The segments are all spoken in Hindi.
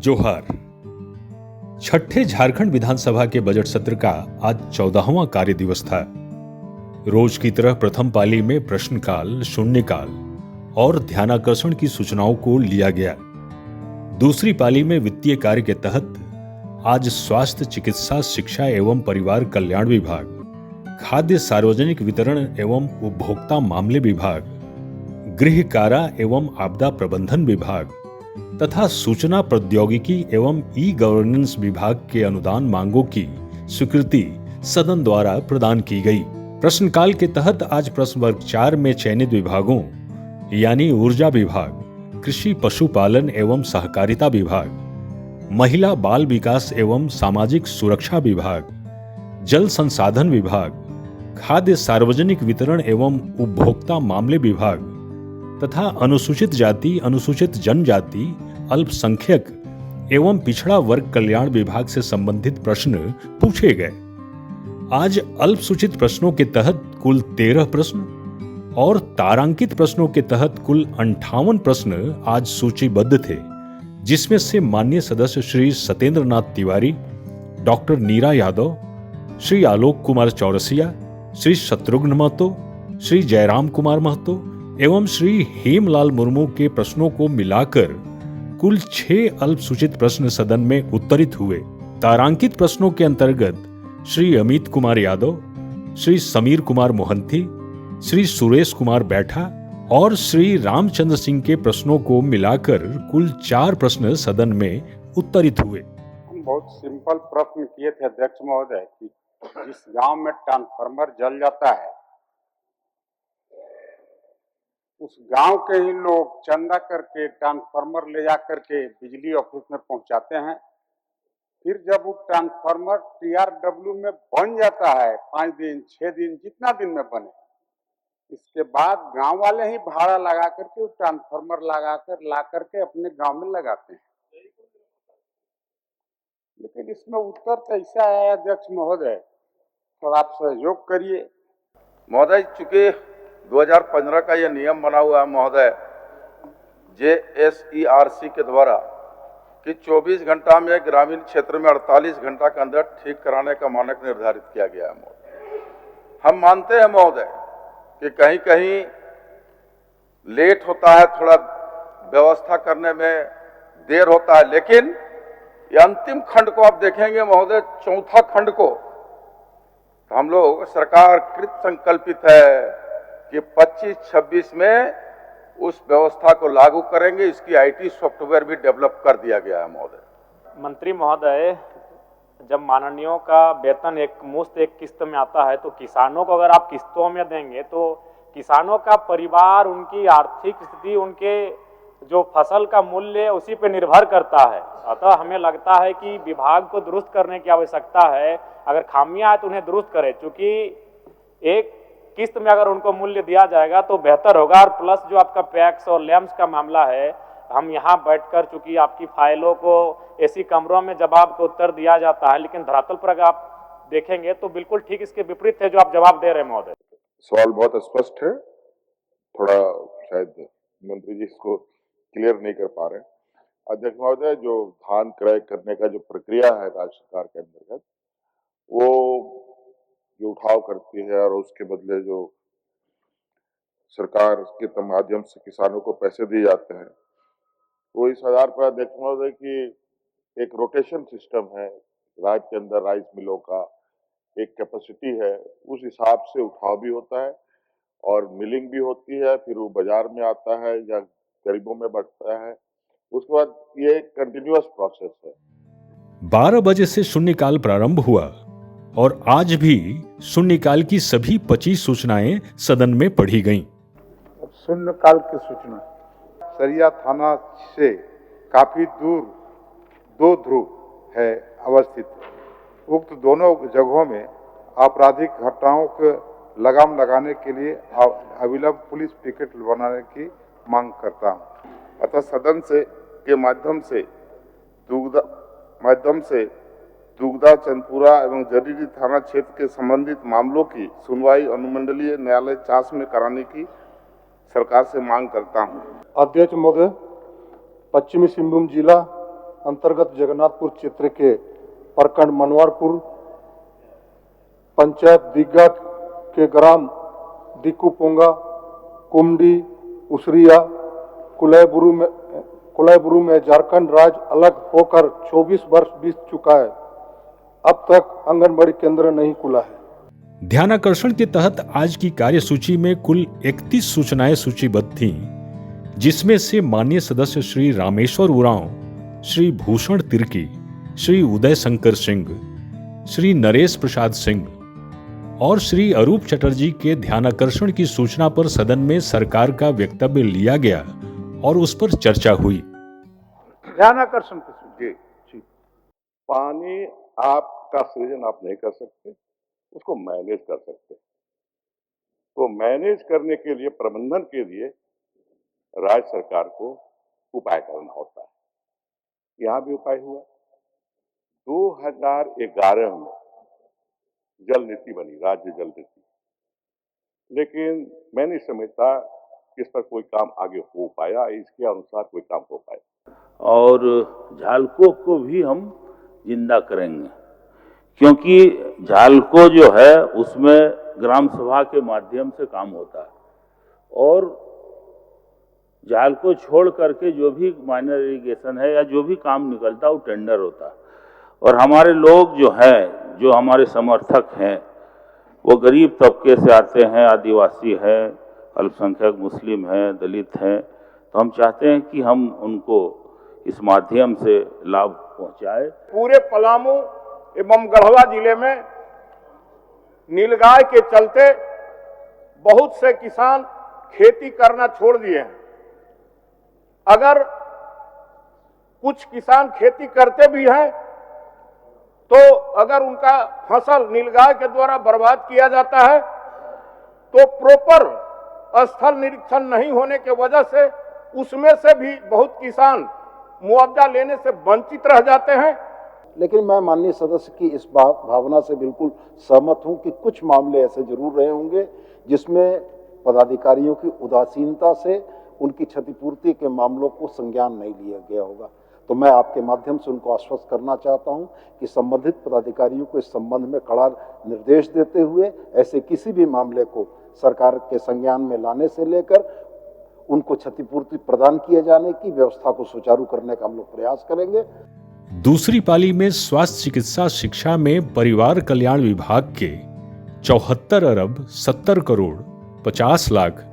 जोहार। छठे झारखंड विधानसभा के बजट सत्र का आज 14वां कार्य दिवस था। रोज की तरह प्रथम पाली में प्रश्नकाल, शून्यकाल और ध्यानाकर्षण की सूचनाओं को लिया गया। दूसरी पाली में वित्तीय कार्य के तहत आज स्वास्थ्य, चिकित्सा, शिक्षा एवं परिवार कल्याण विभाग, खाद्य सार्वजनिक वितरण एवं उपभोक्ता मामले विभाग, गृह कारा एवं आपदा प्रबंधन विभाग तथा सूचना प्रौद्योगिकी एवं ई गवर्नेंस विभाग के अनुदान मांगों की स्वीकृति सदन द्वारा प्रदान की गई। प्रश्नकाल के तहत आज प्रश्न वर्ग 4 में चयनित विभागों यानी ऊर्जा विभाग, कृषि पशुपालन एवं सहकारिता विभाग, महिला बाल विकास एवं सामाजिक सुरक्षा विभाग, जल संसाधन विभाग, खाद्य सार्वजनिक वितरण एवं उपभोक्ता मामले विभाग तथा अनुसूचित जाति, अनुसूचित जनजाति, अल्पसंख्यक एवं पिछड़ा वर्ग कल्याण विभाग से संबंधित प्रश्न पूछे गए। आज अल्पसूचित प्रश्नों के तहत कुल 13 प्रश्न और तारांकित प्रश्नों के तहत कुल 58 प्रश्न आज सूचीबद्ध थे, जिसमें से माननीय सदस्य श्री सत्येंद्र नाथ तिवारी, डॉक्टर नीरा यादव, श्री आलोक कुमार चौरसिया, श्री शत्रुघ्न महतो, श्री जयराम कुमार महतो एवं श्री हेमलाल मुर्मू के प्रश्नों को मिलाकर कुल 6 अल्पसूचित प्रश्न सदन में उत्तरित हुए। तारांकित प्रश्नों के अंतर्गत श्री अमित कुमार यादव, श्री समीर कुमार मोहंती, श्री सुरेश कुमार बैठा और श्री रामचंद्र सिंह के प्रश्नों को मिलाकर कुल 4 प्रश्न सदन में उत्तरित हुए। हम बहुत सिंपल प्रश्न किए थे अध्यक्ष महोदय कि जिस गांव में ट्रांसफार्मर जल जाता है उस गांव के ही लोग चंदा करके ट्रांसफार्मर ले जा करके बिजली ऑफिस में पहुंचाते हैं। फिर जब वो ट्रांसफार्मर TRW में बन जाता है 5 दिन 6 दिन जितना दिन में बने, इसके बाद गांव वाले ही भाड़ा लगा करके वो ट्रांसफार्मर ला करके अपने गांव में लगाते हैं। लेकिन इसमें उत्तर तो ऐसा है अध्यक्ष महोदय, थोड़ा आप सहयोग करिए। महोदय, चूंकि 2015 का यह नियम बना हुआ है महोदय JSERC के द्वारा कि 24 घंटा में ग्रामीण क्षेत्र में 48 घंटा के अंदर ठीक कराने का मानक निर्धारित किया गया है महोदय। हम मानते हैं महोदय कि कहीं कहीं लेट होता है, थोड़ा व्यवस्था करने में देर होता है, लेकिन ये अंतिम खंड को आप देखेंगे महोदय, चौथा खंड को, तो हम लोग सरकार कृत संकल्पित है कि 25-26 में उस व्यवस्था को लागू करेंगे। इसकी IT सॉफ्टवेयर भी डेवलप कर दिया गया है महोदय। मंत्री महोदय, जब माननीयों का वेतन एक किस्त में आता है तो किसानों को अगर आप किस्तों में देंगे तो किसानों का परिवार, उनकी आर्थिक स्थिति, उनके जो फसल का मूल्य है उसी पे निर्भर करता है। अतः हमें लगता है कि विभाग को दुरुस्त करने की आवश्यकता है। अगर खामियां हैं तो उन्हें दुरुस्त करें, क्योंकि एक किस्त में अगर उनको मूल्य दिया जाएगा तो बेहतर होगा। और प्लस जो आपका पैक्स और लैम्स का मामला है, हम यहाँ बैठकर, चूंकि आपकी फाइलों को ऐसी कमरों में जवाब को उत्तर दिया जाता है, लेकिन धरातल पर अगर आप देखेंगे तो बिल्कुल ठीक इसके विपरीत है जो आप जवाब दे रहे हैं महोदय। सवाल बहुत स्पष्ट है, थोड़ा शायद मंत्री जी इसको क्लियर नहीं कर पा रहे। अध्यक्ष महोदय, जो धान क्रय करने का जो प्रक्रिया है राज्य सरकार के अंतर्गत, वो जो उठाव करती है और उसके बदले जो सरकार के माध्यम से किसानों को पैसे दिए जाते हैं, वो इस आधार पर अध्यक्ष महोदय की एक रोटेशन सिस्टम है। राज्य के अंदर राइस मिलों का एक कैपेसिटी है, उस हिसाब से उठाव भी होता है और मिलिंग भी होती है, फिर वो बाजार में आता है या गरीबों में बढ़ता है। उसके बाद ये एक कंटिन्यूअस प्रोसेस है। 12 बजे से शून्यकाल प्रारंभ हुआ और आज भी शून्यकाल की सभी 25 सूचनाएं सदन में पढ़ी गईं। शून्यकाल की सूचना, सरिया थाना से काफी दूर 2 ध्रुव है अवस्थित। उक्त दोनों जगहों में आपराधिक घटनाओं को लगाम लगाने के लिए अविलंब पुलिस पिकेट बनाने की मांग करता हूँ। अतः सदन के माध्यम से दुगदा, चंदपुरा एवं जरीरी थाना क्षेत्र के संबंधित मामलों की सुनवाई अनुमंडलीय न्यायालय चास में कराने की सरकार से मांग करता हूं। अध्यक्ष महोदय, पश्चिमी सिंहभूम जिला अंतर्गत जगन्नाथपुर क्षेत्र के प्रखंड मनवारपुर पंचायत दिग्गा के ग्राम दिकुपोंगा, कुमडी, उसरिया, कुलाईबुरु में झारखंड राज्य अलग होकर 24 वर्ष बीत चुका है। अब तक आंगनबाड़ी केंद्र नहीं खुला है। ध्यानाकर्षण के तहत आज की कार्यसूची में कुल 31 सूचनाएं सूचीबद्ध थीं, जिसमें से माननीय सदस्य श्री रामेश्वर उरांव, श्री भूषण तिर्की, श्री उदय शंकर सिंह, श्री नरेश प्रसाद सिंह और श्री अरूप चटर्जी के ध्यानाकर्षण की सूचना पर सदन में सरकार का वक्तव्य लिया गया और उस पर चर्चा हुई। ध्यानाकर्षण जी, पानी आपका सृजन आप नहीं कर सकते, उसको मैनेज कर सकते। तो मैनेज करने के लिए, प्रबंधन के लिए राज्य सरकार को उपाय करना होता है। यहाँ भी उपाय हुआ। 2011 में जल नीति बनी, राज्य जल नीति, लेकिन मैं नहीं समझता कि इस पर कोई काम आगे हो पाया, इसके अनुसार कोई काम हो पाया। और झालकों को भी हम जिंदा करेंगे, क्योंकि झालको जो है उसमें ग्राम सभा के माध्यम से काम होता है और झालको छोड़ करके जो भी माइनर इरिगेशन है या जो भी काम निकलता है वो टेंडर होता है। और हमारे लोग जो हैं, जो हमारे समर्थक हैं, वो गरीब तबके से आते हैं, आदिवासी हैं, अल्पसंख्यक मुस्लिम हैं, दलित हैं। तो हम चाहते हैं कि हम उनको इस माध्यम से लाभ पहुंचाए। पूरे पलामू एवं गढ़वा जिले में नीलगाय के चलते बहुत से किसान खेती करना छोड़ दिए हैं। अगर कुछ किसान खेती करते भी हैं तो अगर उनका फसल नीलगाय के द्वारा बर्बाद किया जाता है तो प्रॉपर स्थल निरीक्षण नहीं होने के वजह से उसमें से भी बहुत किसान मुआवजा लेने से वंचित रह जाते हैं। लेकिन मैं माननीय सदस्य की इस भावना से बिल्कुल सहमत हूं कि कुछ मामले ऐसे जरूर रहे होंगे जिसमें पदाधिकारियों की उदासीनता से उनकी क्षतिपूर्ति के मामलों को संज्ञान नहीं लिया गया होगा। तो मैं आपके माध्यम से उनको आश्वस्त करना चाहता हूं कि संबंधित पदाधिकारियों को इस संबंध में कड़ा निर्देश देते हुए ऐसे किसी भी मामले को सरकार के संज्ञान में लाने से लेकर उनको क्षतिपूर्ति प्रदान किए जाने की व्यवस्था को सुचारू करने का हम लोग प्रयास करेंगे। दूसरी पाली में स्वास्थ्य चिकित्सा शिक्षा में परिवार कल्याण विभाग के 74 अरब 70 करोड़ 50 लाख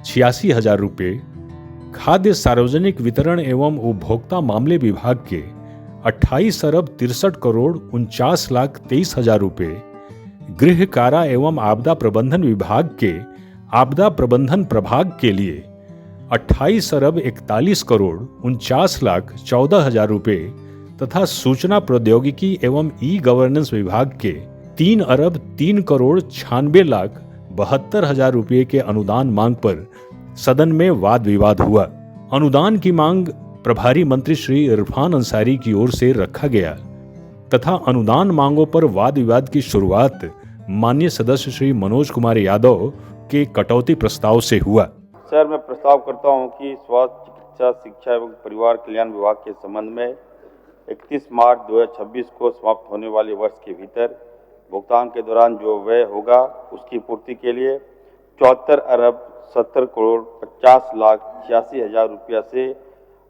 86 हजार रुपये, खाद्य सार्वजनिक वितरण एवं उपभोक्ता मामले विभाग के 28 अरब 63 करोड़ 49 लाख 23 हजार रुपये, गृह कारा एवं आपदा प्रबंधन विभाग के आपदा प्रबंधन प्रभाग के लिए 28 अरब 41 करोड़ 49 लाख 14 हजार रुपये तथा सूचना प्रौद्योगिकी एवं ई गवर्नेंस विभाग के 3 अरब 3 करोड़ 96 लाख 72 हजार रुपये के अनुदान मांग पर सदन में वाद विवाद हुआ। अनुदान की मांग प्रभारी मंत्री श्री इरफान अंसारी की ओर से रखा गया तथा अनुदान मांगों पर वाद विवाद की शुरुआत माननीय सदस्य श्री मनोज कुमार यादव के कटौती प्रस्ताव से हुआ। सर, मैं प्रस्ताव करता हूं कि स्वास्थ्य चिकित्सा शिक्षा एवं परिवार कल्याण विभाग के संबंध में 31 मार्च 2026 को समाप्त होने वाले वर्ष के भीतर भुगतान के दौरान जो व्यय होगा उसकी पूर्ति के लिए 74 अरब 70 करोड़ 50 लाख 86 हजार रुपया से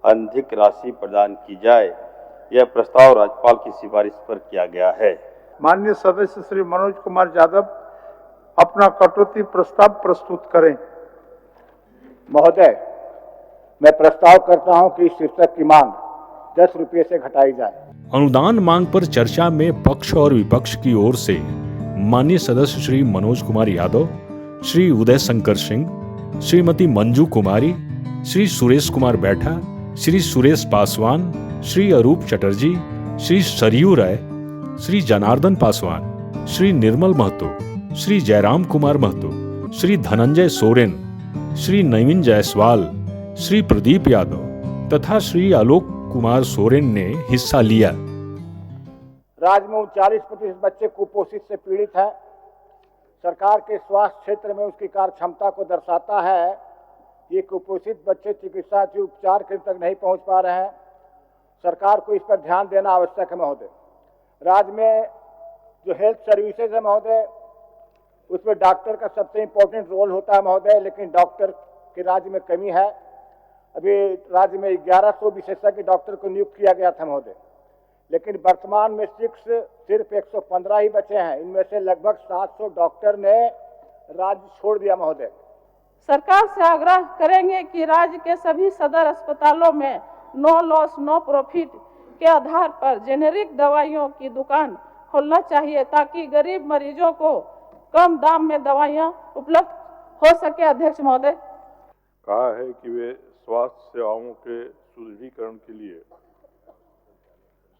अधिक राशि प्रदान की जाए। यह प्रस्ताव राज्यपाल की सिफारिश पर किया गया है। माननीय सदस्य श्री मनोज कुमार यादव अपना कटौती प्रस्ताव प्रस्तुत करें। महोदय, मैं प्रस्ताव करता हूं कि शीर्षक की मांग 10 रुपये से घटाई जाए। अनुदान मांग पर चर्चा में पक्ष और विपक्ष की ओर से माननीय सदस्य श्री मनोज कुमार यादव, श्री उदय शंकर सिंह, श्रीमती मंजू कुमारी, श्री सुरेश कुमार बैठा, श्री सुरेश पासवान, श्री अरूप चटर्जी, श्री सरयू राय, श्री जनार्दन पासवान, श्री निर्मल महतो, श्री जयराम कुमार महतो, श्री धनंजय सोरेन, श्री नवीन जायसवाल, श्री प्रदीप यादव तथा श्री आलोक कुमार सोरेन ने हिस्सा लिया। राज्य में 40% बच्चे कुपोषित से पीड़ित हैं। सरकार के स्वास्थ्य क्षेत्र में उसकी कार्य क्षमता को दर्शाता है। ये कुपोषित बच्चे चिकित्सा के उपचार के तक नहीं पहुंच पा रहे हैं। सरकार को इस पर ध्यान देना आवश्यक है महोदय। राज्य में जो हेल्थ सर्विसेज है महोदय, उसमें डॉक्टर का सबसे इम्पोर्टेंट रोल होता है महोदय, लेकिन डॉक्टर के राज्य में कमी है। अभी राज्य में 1100 विशेषज्ञ डॉक्टर को नियुक्त किया गया था महोदय, लेकिन वर्तमान में सिर्फ 115 ही बचे हैं। इनमें से लगभग 700 डॉक्टर ने राज्य छोड़ दिया महोदय। सरकार से आग्रह करेंगे कि राज्य के सभी सदर अस्पतालों में नो लॉस नो प्रॉफिट के आधार पर जेनेरिक दवाइयों की दुकान खोलना चाहिए, ताकि गरीब मरीजों को कम दाम में दवाइयां उपलब्ध हो सके। अध्यक्ष महोदय, कहा है कि वे स्वास्थ्य सेवाओं के सुदृढ़ीकरण के लिए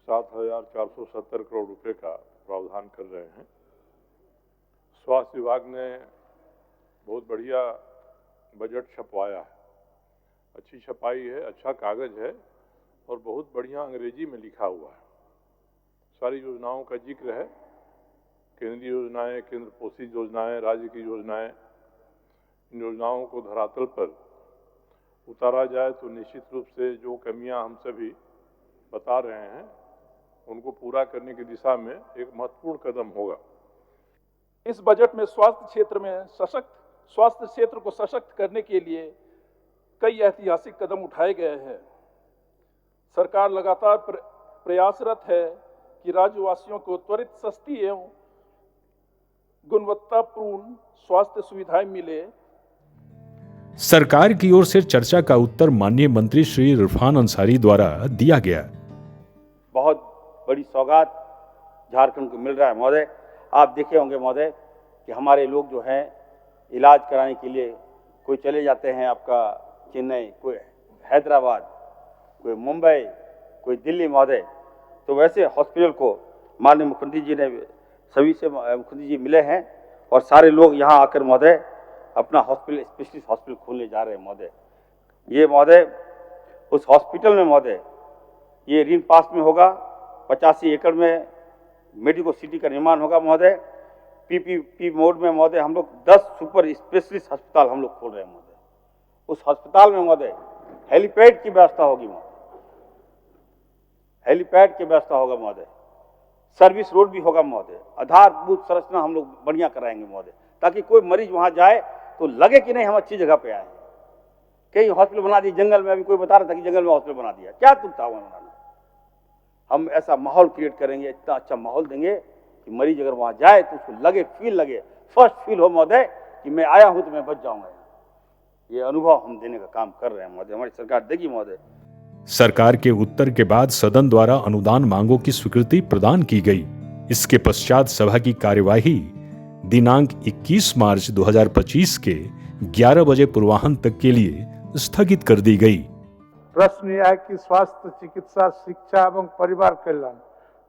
7,470 करोड़ रुपए का प्रावधान कर रहे हैं। स्वास्थ्य विभाग ने बहुत बढ़िया बजट छपवाया है, अच्छी छपाई है, अच्छा कागज है और बहुत बढ़िया अंग्रेजी में लिखा हुआ है। सारी योजनाओं का जिक्र है, केंद्रीय योजनाएं, केंद्र पोषित योजनाएं, राज्य की योजनाएं। इन योजनाओं को धरातल पर उतारा जाए तो निश्चित रूप से जो कमियां हम सभी बता रहे हैं उनको पूरा करने की दिशा में एक महत्वपूर्ण कदम होगा। इस बजट में स्वास्थ्य क्षेत्र को सशक्त करने के लिए कई ऐतिहासिक कदम उठाए गए हैं। सरकार लगातार प्रयासरत है कि राज्यवासियों को त्वरित, सस्ती एवं गुणवत्तापूर्ण स्वास्थ्य सुविधाएं मिले। सरकार की ओर से चर्चा का उत्तर माननीय मंत्री श्री इरफान अंसारी द्वारा दिया गया। बहुत बड़ी सौगात झारखंड को मिल रहा है महोदय। आप देखे होंगे महोदय कि हमारे लोग जो हैं इलाज कराने के लिए कोई चले जाते हैं आपका चेन्नई, कोई हैदराबाद, कोई मुंबई, कोई दिल्ली महोदय। तो वैसे हॉस्पिटल को माननीय मुख्यमंत्री जी ने सभी से मुख्यमंत्री जी मिले हैं और सारे लोग यहाँ आकर महोदय अपना हॉस्पिटल, स्पेशलिस्ट हॉस्पिटल खोलने जा रहे हैं महोदय। ये महोदय उस हॉस्पिटल में महोदय ये ऋण पास में होगा, 85 एकड़ में मेडिको सिटी का निर्माण होगा महोदय। पीपीपी मोड में महोदय हम लोग 10 सुपर स्पेशलिस्ट अस्पताल हम लोग खोल रहे हैं महोदय। उस अस्पताल में महोदय हेलीपैड की व्यवस्था होगी महोदय, हेलीपैड की व्यवस्था होगा महोदय। सर्विस रोड भी होगा महोदय। आधारभूत संरचना हम लोग बढ़िया कराएंगे महोदय, ताकि कोई मरीज वहां जाए तो लगे कि नहीं हम अच्छी जगह पे आए हैं। कई हॉस्पिटल बना दिए जंगल में, अभी कोई बता रहा था कि जंगल में हॉस्पिटल बना दिया, क्या तुम था वहां बनाना। हम ऐसा माहौल क्रिएट करेंगे, इतना अच्छा माहौल देंगे कि मरीज अगर वहां जाए तो उसको लगे, फील लगे, फर्स्ट फील हो महोदय कि मैं आया हूं तो मैं बच जाऊंगा। ये अनुभव हम देने का काम कर रहे हैं महोदय, हमारी सरकार देगी महोदय। सरकार के उत्तर के बाद सदन द्वारा अनुदान मांगों की स्वीकृति प्रदान की गई। इसके पश्चात सभा की कार्यवाही दिनांक 21 मार्च 2025 के 11 बजे पूर्वाह्न तक के लिए स्थगित कर दी गई। प्रश्न यह है कि स्वास्थ्य, चिकित्सा, शिक्षा एवं परिवार कल्याण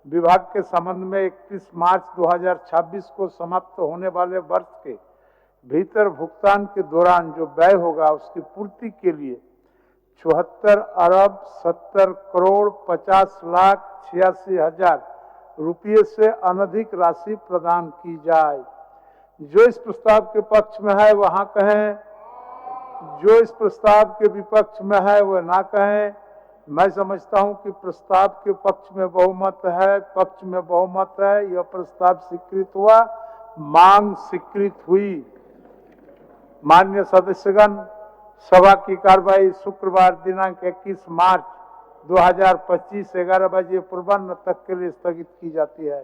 विभाग के संबंध में 31 मार्च 2026 को समाप्त होने वाले वर्ष के भीतर भुगतान के दौरान जो व्यय होगा उसकी पूर्ति के लिए 74 अरब 70 करोड़ 50 लाख 86 हजार रुपये से अनधिक राशि प्रदान की जाए। जो इस प्रस्ताव के पक्ष में है वहां कहें, जो इस प्रस्ताव के विपक्ष में है वह ना कहें। मैं समझता हूं कि प्रस्ताव के पक्ष में बहुमत है, पक्ष में बहुमत है। यह प्रस्ताव स्वीकृत हुआ, मांग स्वीकृत हुई। माननीय सदस्यगण, सभा की कार्रवाई शुक्रवार दिनांक 21 मार्च 2025 11 बजे पूर्वाह्न तक के लिए स्थगित की जाती है।